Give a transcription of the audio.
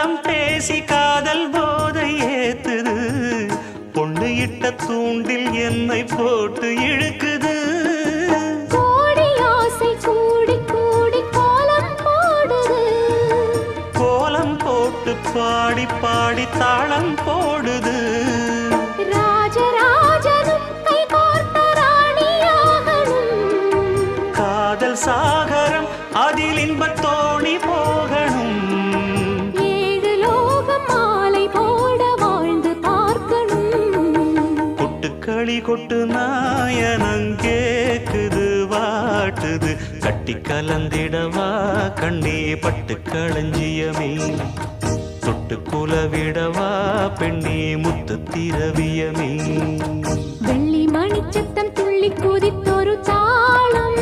காலம் பேசி காதல் போதை ஏத்துது பொண்ணு இட்ட தூண்டில் என்னை போட்டு இழுக்குது கோடி ஆசை கூடி கூடி கோலம் போடுது கோலம் போட்டு பாடி பாடி தாளம் போடுது ராஜராஜனும் கை கோர்த்த ராணியாகணும் காதல் சாகரம் அதில் இன்பத் தோணி போகணும் ஏழு லோகம் மாலை போட வாழ்ந்து பார்க்கணும் கொட்டுக்களி கொட்டு நாயனங்கேக்குது வாட்டுது கட்டி கலந்திடவா கண்ணே பட்டு களஞ்சியமே தொட்டு குலவிடவா பெண்ணே முத்து திரவியமே வெள்ளி மணிச்சத்தம் துள்ளி குதித்தொரு தாளம்